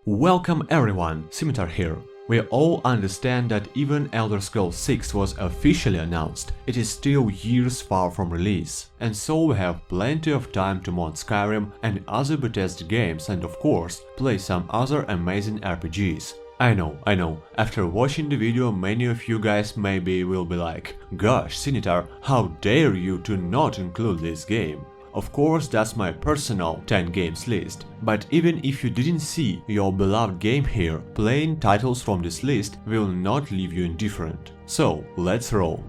Welcome everyone, Sinitar here. We all understand that even Elder Scrolls 6 was officially announced, it is still years far from release, and so we have plenty of time to mod Skyrim and other Bethesda games and of course play some other amazing RPGs. I know, after watching the video many of you guys maybe will be like, gosh Sinitar, how dare you to not include this game? Of course, that's my personal 10 games list, but even if you didn't see your beloved game here, playing titles from this list will not leave you indifferent. So, let's roll.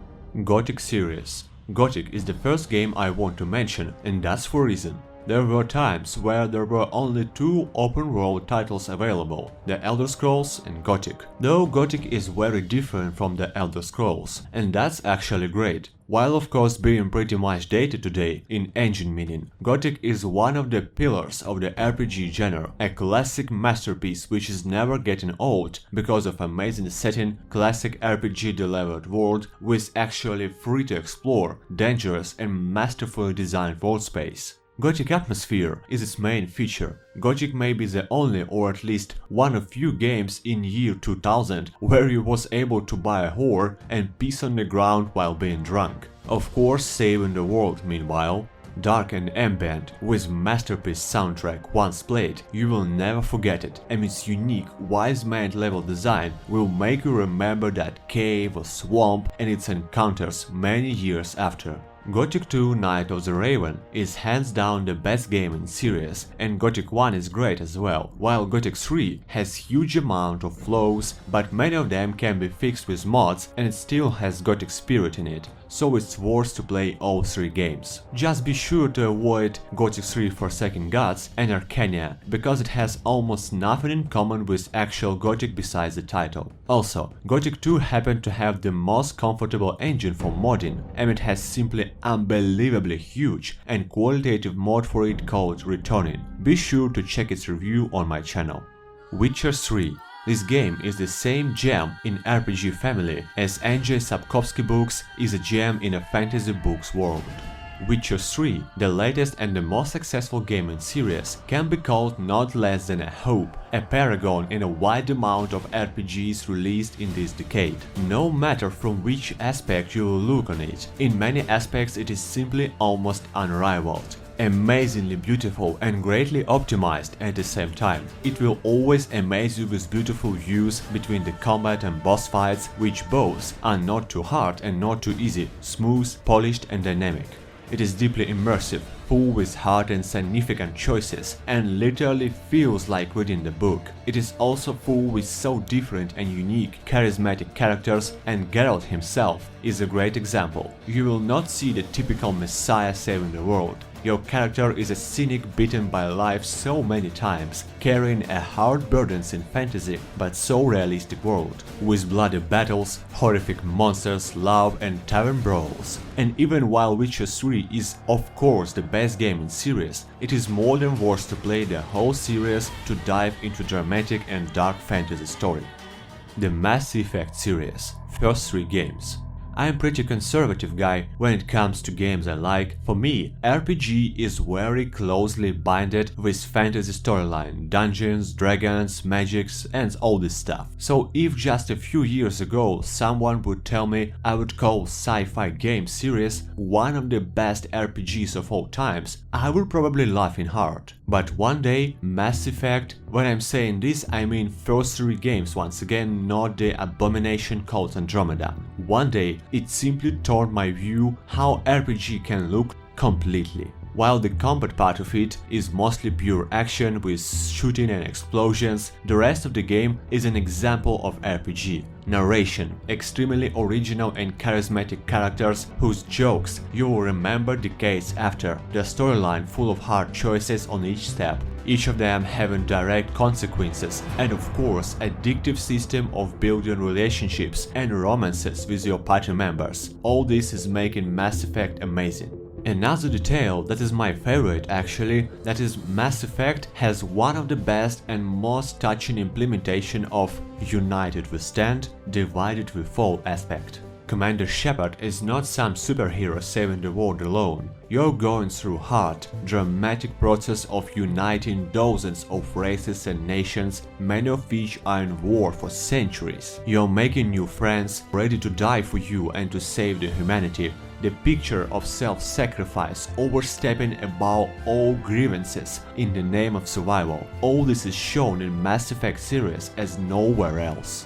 Gothic series. Gothic is the first game I want to mention, and that's for a reason. There were times where there were only two open-world titles available, The Elder Scrolls and Gothic. Though Gothic is very different from The Elder Scrolls, and that's actually great. While of course being pretty much dated today, in engine meaning, Gothic is one of the pillars of the RPG genre, a classic masterpiece which is never getting old because of amazing setting, classic RPG delivered world with actually free to explore, dangerous and masterfully designed world space. Gothic atmosphere is its main feature. Gothic may be the only or at least one of few games in year 2000 where you was able to buy a whore and piss on the ground while being drunk. Of course saving the world meanwhile. Dark and ambient, with masterpiece soundtrack once played, you will never forget it, and its unique, wise-man level design will make you remember that cave or swamp and its encounters many years after. Gothic 2 Night of the Raven is hands down the best game in series, and Gothic 1 is great as well, while Gothic 3 has huge amount of flaws, but many of them can be fixed with mods and it still has Gothic spirit in it, so it's worth to play all three games. Just be sure to avoid Gothic 3 Forsaken Gods and Arcania, because it has almost nothing in common with actual Gothic besides the title. Also, Gothic 2 happened to have the most comfortable engine for modding, and it has simply unbelievably huge and qualitative mod for it called Returning. Be sure to check its review on my channel. Witcher 3. This game is the same gem in RPG family as Andrzej Sapkowski books is a gem in a fantasy books world. Witcher 3, the latest and the most successful game in series, can be called not less than a hope, a paragon in a wide amount of RPGs released in this decade. No matter from which aspect you will look on it, in many aspects it is simply almost unrivaled. Amazingly beautiful and greatly optimized at the same time. It will always amaze you with beautiful views between the combat and boss fights, which both are not too hard and not too easy, smooth, polished and dynamic. It is deeply immersive, full with hard and significant choices, and literally feels like reading the book. It is also full with so different and unique, charismatic characters, and Geralt himself is a great example. You will not see the typical messiah saving the world. Your character is a cynic beaten by life so many times, carrying a hard burdens in fantasy but so realistic world, with bloody battles, horrific monsters, love and tavern brawls. And even while Witcher 3 is of course the best game in series, it is more than worth to play the whole series to dive into dramatic and dark fantasy story. The Mass Effect series, first 3 games. I am pretty conservative guy when it comes to games I like. For me, RPG is very closely binded with fantasy storyline, dungeons, dragons, magics and all this stuff. So if just a few years ago someone would tell me I would call sci-fi game series one of the best RPGs of all times, I would probably laugh in hard. But one day, Mass Effect, when I'm saying this I mean first 3 games once again, not the abomination called Andromeda. One day, it simply turned my view how RPG can look completely. While the combat part of it is mostly pure action with shooting and explosions, the rest of the game is an example of RPG. Narration, extremely original and charismatic characters whose jokes you will remember decades after, the storyline full of hard choices on each step, each of them having direct consequences, and of course addictive system of building relationships and romances with your party members. All this is making Mass Effect amazing. Another detail that is my favorite actually, that is Mass Effect has one of the best and most touching implementation of United we stand, divided we fall aspect. Commander Shepard is not some superhero saving the world alone. You're going through hard, dramatic process of uniting dozens of races and nations, many of which are in war for centuries. You're making new friends, ready to die for you and to save the humanity. The picture of self-sacrifice overstepping above all grievances in the name of survival. All this is shown in Mass Effect series as nowhere else.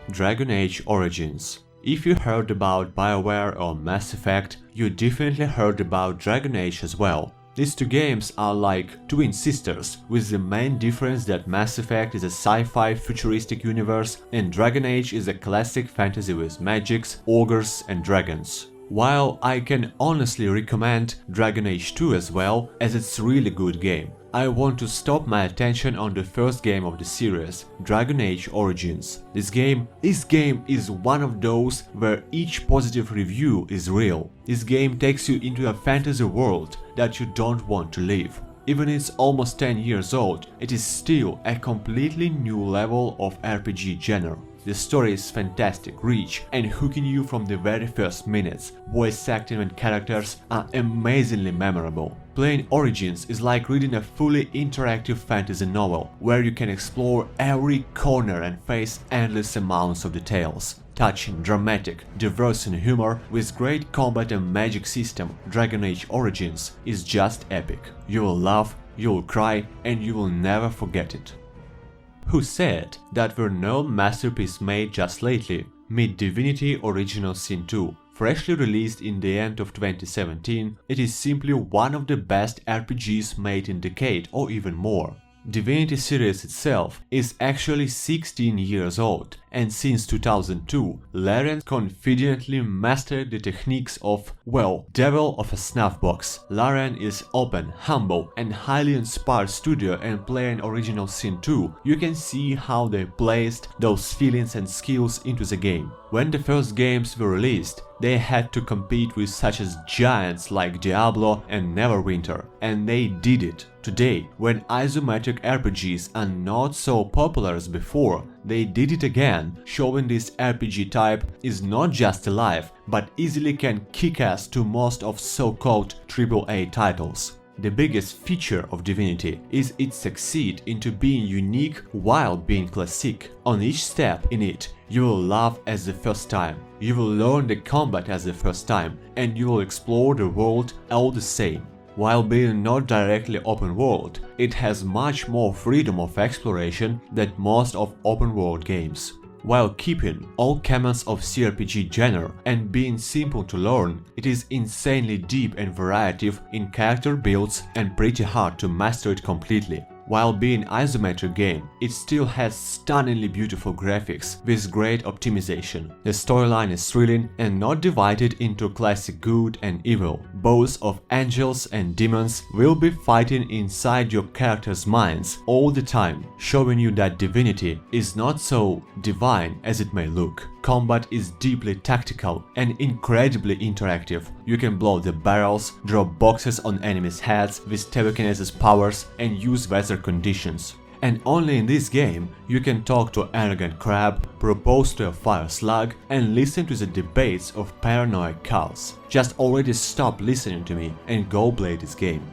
Dragon Age Origins. If you heard about BioWare or Mass Effect, you definitely heard about Dragon Age as well. These two games are like twin sisters, with the main difference that Mass Effect is a sci-fi futuristic universe and Dragon Age is a classic fantasy with magics, ogres and dragons. While I can honestly recommend Dragon Age 2 as well, as it's a really good game, I want to stop my attention on the first game of the series, Dragon Age Origins. This game is one of those where each positive review is real. This game takes you into a fantasy world that you don't want to leave. Even it's almost 10 years old, it is still a completely new level of RPG genre. The story is fantastic, rich, and hooking you from the very first minutes. Voice acting and characters are amazingly memorable. Playing Origins is like reading a fully interactive fantasy novel, where you can explore every corner and face endless amounts of details. Touching, dramatic, diverse in humor, with great combat and magic system, Dragon Age Origins is just epic. You will laugh, you will cry, and you will never forget it. Who said that were no masterpiece made just lately? Meet Divinity Original Sin 2. Freshly released in the end of 2017, it is simply one of the best RPGs made in a decade or even more. Divinity series itself is actually 16 years old, and since 2002, Larian confidently mastered the techniques of, well, devil of a snuff box. Larian is open, humble and highly inspired studio, and playing Original Sin 2, you can see how they placed those feelings and skills into the game. When the first games were released, they had to compete with such as giants like Diablo and Neverwinter, and they did it. Today, when isometric RPGs are not so popular as before, they did it again, showing this RPG type is not just alive, but easily can kick ass to most of so-called AAA titles. The biggest feature of Divinity is it succeeds into being unique while being classic. On each step in it, you will laugh as the first time, you will learn the combat as the first time, and you will explore the world all the same. While being not directly open world, it has much more freedom of exploration than most of open world games. While keeping all canons of CRPG genre and being simple to learn, it is insanely deep and variative in character builds and pretty hard to master it completely. While being an isometric game, it still has stunningly beautiful graphics with great optimization. The storyline is thrilling and not divided into classic good and evil. Both of angels and demons will be fighting inside your characters' minds all the time, showing you that Divinity is not so divine as it may look. Combat is deeply tactical and incredibly interactive. You can blow the barrels, drop boxes on enemies' heads with telekinesis powers and use weather conditions. And only in this game you can talk to an arrogant crab, propose to a fire slug and listen to the debates of paranoid cults. Just already stop listening to me and go play this game.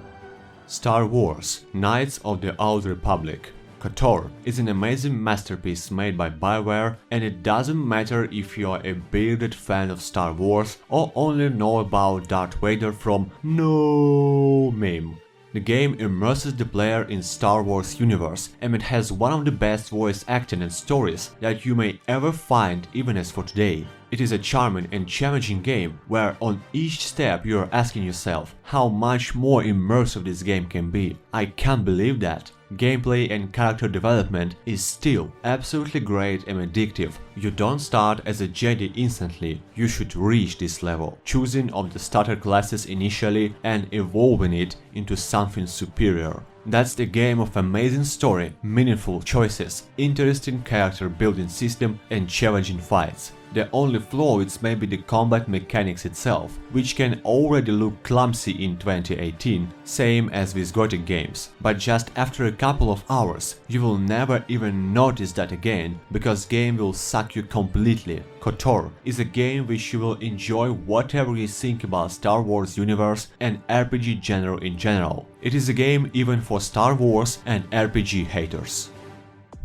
Star Wars: Knights of the Old Republic. KOTOR is an amazing masterpiece made by BioWare, and it doesn't matter if you are a bearded fan of Star Wars or only know about Darth Vader from No meme. The game immerses the player in Star Wars universe, and it has one of the best voice acting and stories that you may ever find even as for today. It is a charming and challenging game where on each step you are asking yourself how much more immersive this game can be. I can't believe that. Gameplay and character development is still absolutely great and addictive. You don't start as a Jedi instantly, you should reach this level, choosing of the starter classes initially and evolving it into something superior. That's the game of amazing story, meaningful choices, interesting character building system and challenging fights. The only flaw is maybe the combat mechanics itself, which can already look clumsy in 2018, same as with Gothic games. But just after a couple of hours, you will never even notice that again, because game will suck you completely. KOTOR is a game which you will enjoy whatever you think about Star Wars universe and RPG genre in general. It is a game even for Star Wars and RPG haters.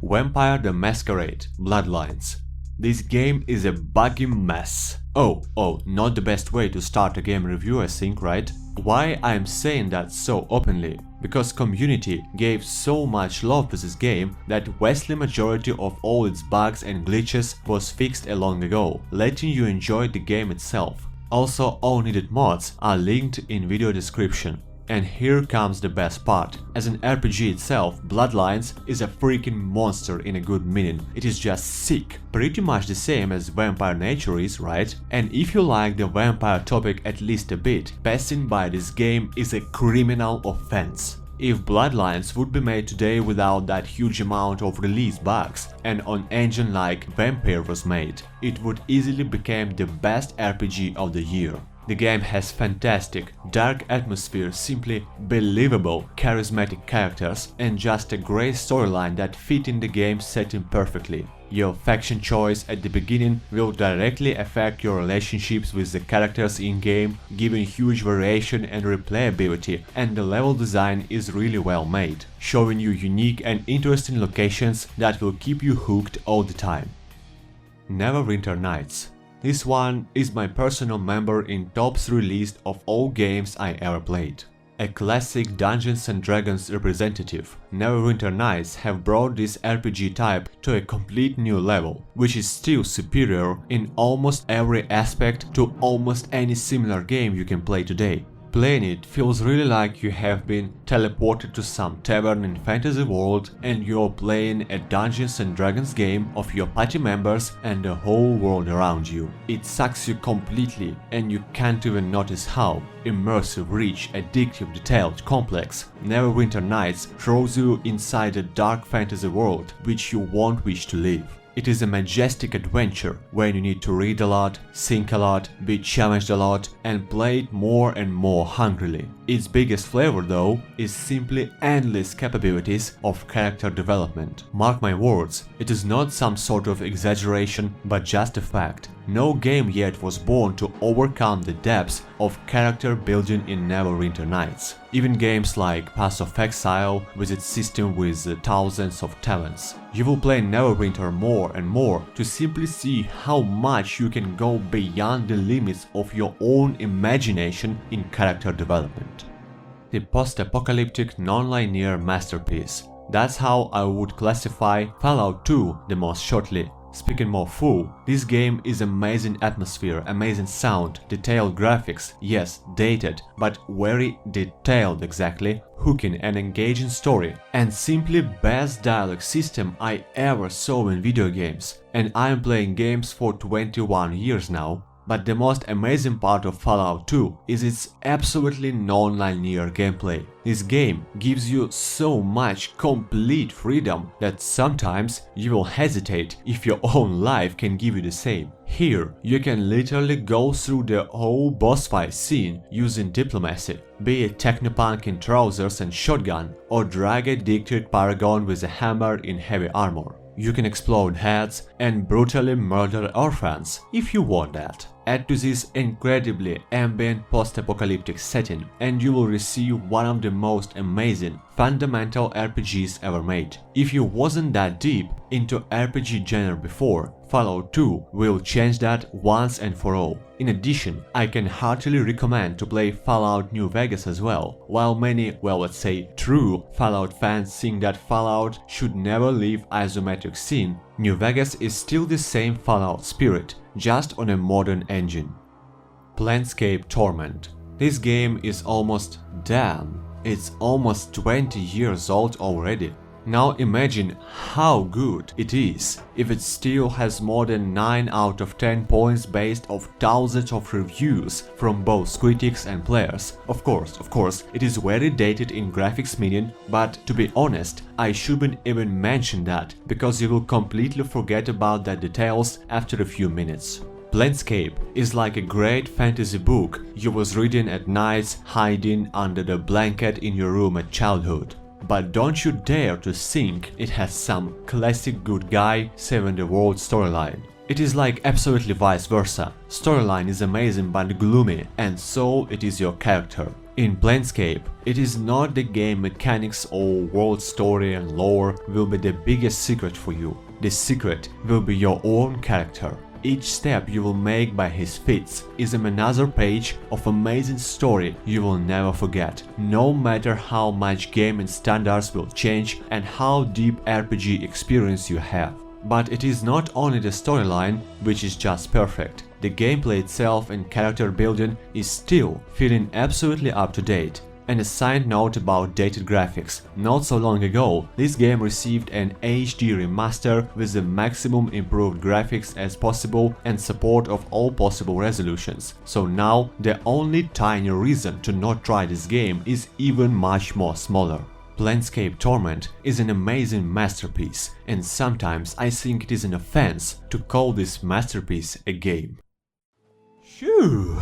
Vampire the Masquerade Bloodlines. This game is a buggy mess. Oh, not the best way to start a game review, I think, right? Why I'm saying that so openly? Because community gave so much love to this game that vastly majority of all its bugs and glitches was fixed long ago, letting you enjoy the game itself. Also, all needed mods are linked in video description. And here comes the best part. As an RPG itself, Bloodlines is a freaking monster in a good meaning. It is just sick. Pretty much the same as Vampire Nature is, right? And if you like the vampire topic at least a bit, passing by this game is a criminal offense. If Bloodlines would be made today without that huge amount of release bugs and on engine like Vampire was made, it would easily become the best RPG of the year. The game has fantastic, dark atmosphere, simply believable, charismatic characters, and just a great storyline that fit in the game setting perfectly. Your faction choice at the beginning will directly affect your relationships with the characters in-game, giving huge variation and replayability, and the level design is really well made, showing you unique and interesting locations that will keep you hooked all the time. Neverwinter Nights. This one is my personal member in top 3 list of all games I ever played. A classic Dungeons & Dragons representative, Neverwinter Nights have brought this RPG type to a complete new level, which is still superior in almost every aspect to almost any similar game you can play today. Playing it feels really like you have been teleported to some tavern in fantasy world and you're playing a Dungeons & Dragons game of your party members and the whole world around you. It sucks you completely and you can't even notice how immersive, rich, addictive, detailed, complex Neverwinter Nights throws you inside a dark fantasy world which you won't wish to live. It is a majestic adventure where you need to read a lot, think a lot, be challenged a lot, and play it more and more hungrily. Its biggest flavor, though, is simply endless capabilities of character development. Mark my words, it is not some sort of exaggeration, but just a fact. No game yet was born to overcome the depths of character building in Neverwinter Nights. Even games like Path of Exile with its system with thousands of talents. You will play Neverwinter more and more to simply see how much you can go beyond the limits of your own imagination in character development. The post-apocalyptic non-linear masterpiece. That's how I would classify Fallout 2 the most shortly. Speaking more full, this game is amazing atmosphere, amazing sound, detailed graphics, yes, dated, but very detailed exactly, hooking and engaging story, and simply best dialogue system I ever saw in video games. And I am playing games for 21 years now. But the most amazing part of Fallout 2 is its absolutely non-linear gameplay. This game gives you so much complete freedom that sometimes you will hesitate if your own life can give you the same. Here, you can literally go through the whole boss fight scene using diplomacy, be it technopunk in trousers and shotgun, or drag-addicted paragon with a hammer in heavy armor. You can explode heads and brutally murder orphans if you want that. Add to this incredibly ambient post-apocalyptic setting and you will receive one of the most amazing, fundamental RPGs ever made. If you wasn't that deep into RPG genre before, Fallout 2 will change that once and for all. In addition, I can heartily recommend to play Fallout New Vegas as well. While many, well, let's say true Fallout fans think that Fallout should never leave isometric scene, New Vegas is still the same Fallout spirit, just on a modern engine. Planescape Torment. This game is almost, damn, it's almost 20 years old already. Now imagine how good it is if it still has more than 9 out of 10 points based off thousands of reviews from both critics and players. Of course, it is very dated in graphics meaning, but to be honest, I shouldn't even mention that, because you will completely forget about the details after a few minutes. Planescape is like a great fantasy book you was reading at nights hiding under the blanket in your room at childhood. But don't you dare to think it has some classic good guy saving the world storyline. It is like absolutely vice versa. Storyline is amazing but gloomy, and so it is your character. In Planescape, it is not the game mechanics or world story and lore will be the biggest secret for you. The secret will be your own character. Each step you will make by his feats is another page of amazing story you will never forget, no matter how much gaming standards will change and how deep RPG experience you have. But it is not only the storyline which is just perfect. The gameplay itself and character building is still feeling absolutely up to date. And a side note about dated graphics. Not so long ago, this game received an HD remaster with the maximum improved graphics as possible and support of all possible resolutions. So now, the only tiny reason to not try this game is even much more smaller. Planescape Torment is an amazing masterpiece, and sometimes I think it is an offense to call this masterpiece a game. Phew.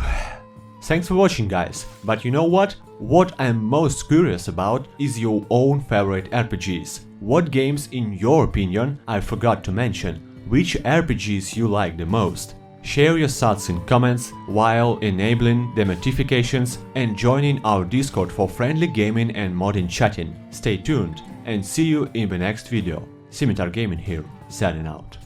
Thanks for watching, guys, but you know what? What I'm most curious about is your own favorite RPGs. What games, in your opinion, I forgot to mention? Which RPGs you like the most? Share your thoughts in comments while enabling the notifications and joining our Discord for friendly gaming and modding chatting. Stay tuned and see you in the next video. Sinitar Gaming here, signing out.